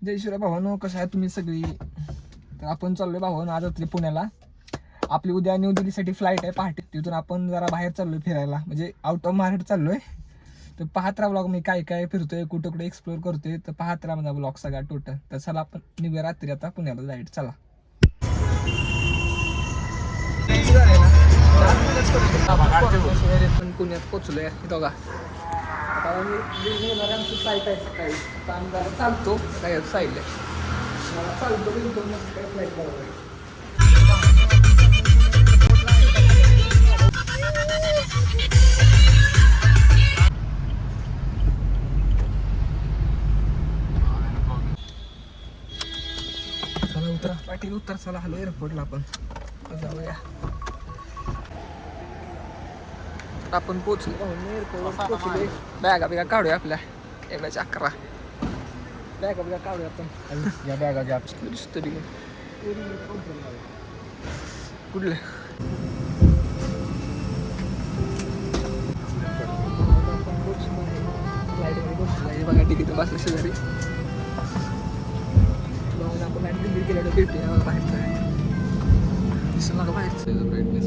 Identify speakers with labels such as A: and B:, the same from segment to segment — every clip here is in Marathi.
A: जय शिवराय भावानो, कसं आहे तुम्ही सगळी? तर आपण चाललोय भावानो आज रात्री पुण्याला. आपली उद्या न्यू दिल्लीसाठी फ्लाईट आहे पहाटे. तिथून आपण जरा बाहेर चाललोय फिरायला, म्हणजे आउट ऑफ महाराष्ट्र चाललोय. तर पाहत राहा ब्लॉग, मी काय काय फिरतोय, कुठं कुठे एक्सप्लोर करतोय, तर पाहत राहा माझा ब्लॉग सगळा टोटल. तर चला आपण निघूया रात्री आता पुण्याला जायचं. चला पण पुण्यात पोचलोय बघा. आता आमची फ्लाईट आहे सकाळी. आता आम्ही जरा चालतो काय साईडला चालतो बिलतो मस्त काय फ्लाईट बरोबर. चला उतरा पाटील, उतर. चला हॅलो एअरपोर्टला आपण जाऊया. आपण पोचलो एअरपोर्टला पोचलोय. बॅगा बिगा काढूया आपल्या एवढ्याच्या 11 बॅगा बिगा काढूया आपण. या बॅगा घ्या तरी कुठले बघा तिकीट बसल्या शेजारी. आपण दिल्ली गेल्यावर भेटूया. बाहेरचं आहे दिसलं का बाहेरचं ब्राईटनेस.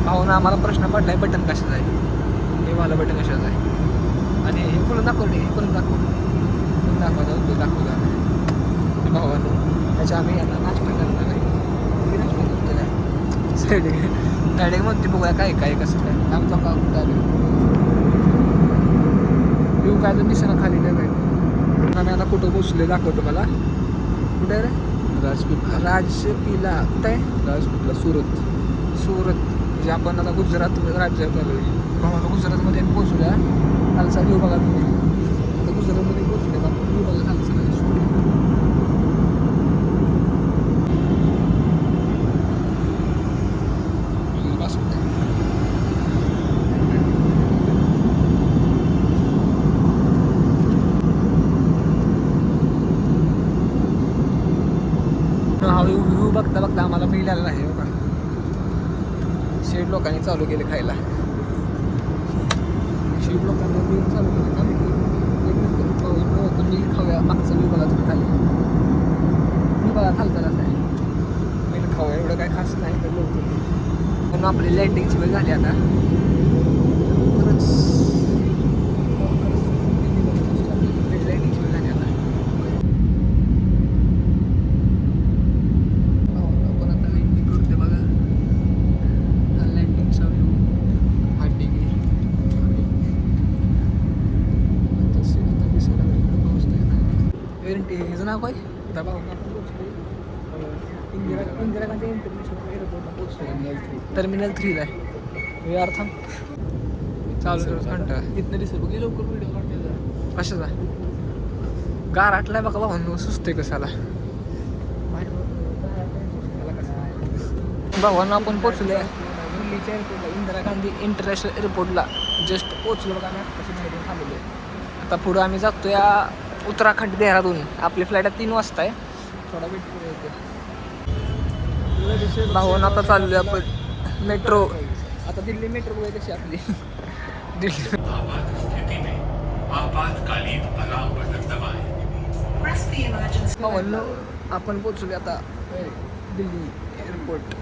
A: भावना आम्हाला प्रश्न पडलाय बटन कशाचं आहे, हे मला बटन कशाचं आहे. आणि हे खोलून दाखव, हे खोलून दाखव दाखवता भावानं. त्याच्या आम्ही आता नाश्ता करणार आहे. नाश्ता करतो काय डायरेक्ट म्हणते बघूया काय काय कसं काय आमचा का कुठं आलं येऊ काय तर दिसेना खाली काय काय. आम्ही आता कुठं पोचले दाखवतो मला. कुठं आहे रे? राजपिला कुठं आहे? राजपिला सुरत म्हणजे आपण आता गुजरात राज्यात आलो आहे. भावाला गुजरातमध्ये पोचूया. खालचा व्ह्यू बघा तुम्ही. आता गुजरातमध्ये पोचले आपण. व्ह्यू बघा खालचा हा व्ह्यू बघता बघता आम्हाला मिळालेला आहे बघा. शेड लोकांनी चालू केले खायला. शेड लोकांनी मिल चालू केले का मिल खाऊया. मागचा व्ह्यू बघा तुम्ही खाली. मी बघा खालचा कसं आहे. मिल खाऊया एवढं काय खास नाही तर लोक. म्हणून आपली लँडिंगची वेळ झाली आता. लँडिंगची वेळ झाली आता. आपण आता लँडिंग करते बघा. लँडिंगचा व्ह्यू हेचं नाव काय? इंदिरा गांधी इंटरनॅशनल एअरपोर्टला पोहोचतो. टर्मिनल 3 आहे. यार थांब चालू घंटा इथनं दिसत बघ. लवकर व्हिडिओ काढते. कशाचा गार आटलाय बघा भावांनो. सुचतोय कशाला भावांनो. आपण पोचले दिल्लीच्या एअरपोर्टला, इंदिरा गांधी इंटरनॅशनल एअरपोर्टला जस्ट पोचलो बघा. आम्ही आत्ताशी बाहेरून थांबलो. आता पुढं आम्ही जातो या उत्तराखंड देहरादून. आपली फ्लाईट 3 वाजता आहे. थोडा वेट करूया. भावांनो आता चाललोय आपण मेट्रो. आता दिल्ली मेट्रो बघूया कशी आपली दिल्ली. भावांनो आपण पोचलो आता दिल्ली एअरपोर्ट.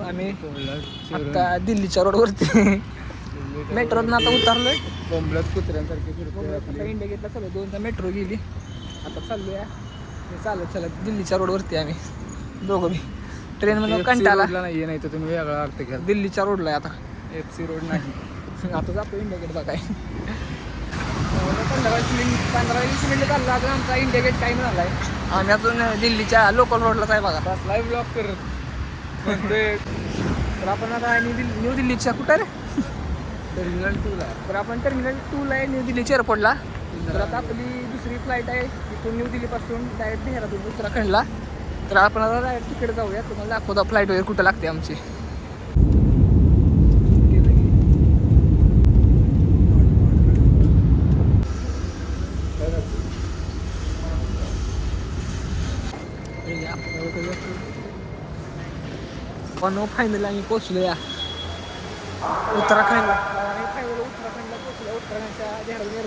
A: आम्ही आता दिल्लीच्या रोडवरती मेट्रोतनं आता उतरलोय. बोंबलत कुत्र्यांसारखे फिरतोय. इंडिया गेटला चालू 2दा मेट्रो गेली. आता चाललोय चालत दिल्लीच्या रोडवरती आम्ही दोघं बी. ट्रेनमध्ये कंटाळा नाही तर तुम्ही वेगळा अर्थ घ्या. दिल्लीच्या रोडला आहे आता. FC रोड नाही. आता जातो इंडिया गेट बघाय. 15-20 मिनिट चालला अजून आमचा इंडिया गेट टाईम झाला आहे. आम्ही अजून दिल्लीच्या लोकल रोडलाच आहे बघा. लाईव्ह ब्लॉग करत म्हणतोय. तर आपण आता न्यू दिल्लीच्या कुठं रे? टर्मिनल 2ला. तर आपण टर्मिनल 2ला आहे न्यू दिल्लीच्या एअरपोर्टला. तर आता आपली दुसरी फ्लाईट आहे तिथून न्यू दिल्लीपासून डायरेक्ट देहरादून उत्तराखंडला. तर आपण आता डायरेक्ट तिकडे जाऊया. तुम्हाला दाखवता फ्लाईट वगैरे कुठं लागते आमची. पण फायनली आम्ही पोचलो या उत्तराखंडला.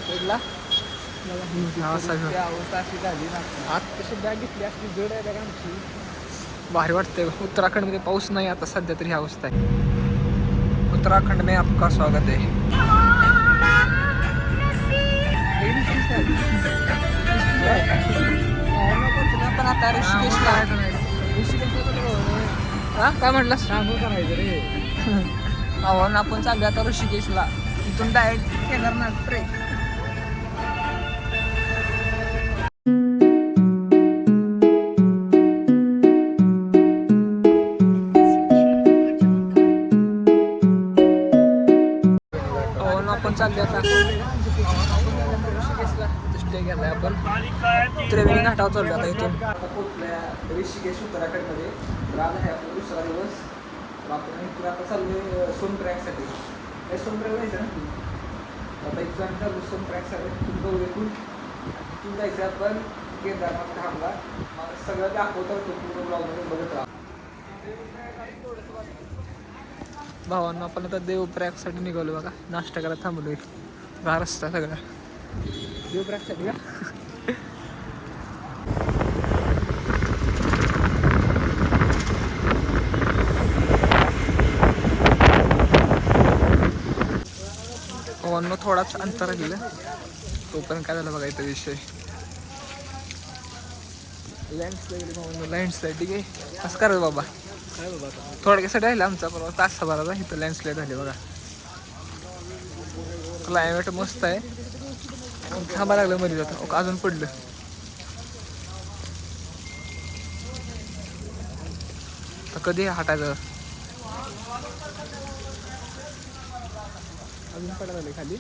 A: साईडला अवस्था अशी झाली ना. आत कशी बॅग घेतली असली जड आहे बॅग आमची. भारी वाटतंय. उत्तराखंडमध्ये पाऊस नाही आता सध्या तरी ही अवस्था आहे. उत्तराखंड में आपका स्वागत है. पण आता ऋषिकेशला काय म्हटलं सांगू करायचं रे. आव्हान आपण चालू आता ऋषिकेशला. इथून डायरेक्ट केदारनाथ ट्रेक. आपण चाललो आता ऋषिकेशला स्टे केलाय आपण. त्रिवेणी घाटावर चाललो आता इथून. आता पोहोचलोय ऋषिकेश उत्तराखंडमध्ये. तर आज आहे आपला दुसरा दिवस. तर आपण इथून आता चाललोय सोनप्रयागसाठी. हे सोनप्रयाग जायचं ना तू आता इथून चाललो सोनप्रयागसाठी. तिथून गौरीतून तिथून जायचं आपण केदारनाथ धामला. सगळं दाखवतं तो पूर्ण ब्लॉगमध्ये बघत राहा. भावांना आपण आता देवप्रयागसाठी निघालो बघा. नाश्ता करायला थांबलोय. हा रस्ता सगळा देवप्रयागसाठी का. भावांना थोडाच अंतर राहिलं. तो पण काय झालं बघा इथं विषय. लँडस्लाईड भावांना लँडस्लाईड. ठीक आहे असं करायचं बाबा. काय बाबा थोडक्यासाठी राहिलं आमचा परवा तासाभराचा. इथं लँडस्लाईड झाली बघा. क्लायमेट मस्त आहे. थांबा लागलं मध्ये जातं अजून पडलं. कधी हटायचं अजून पडायला खाली.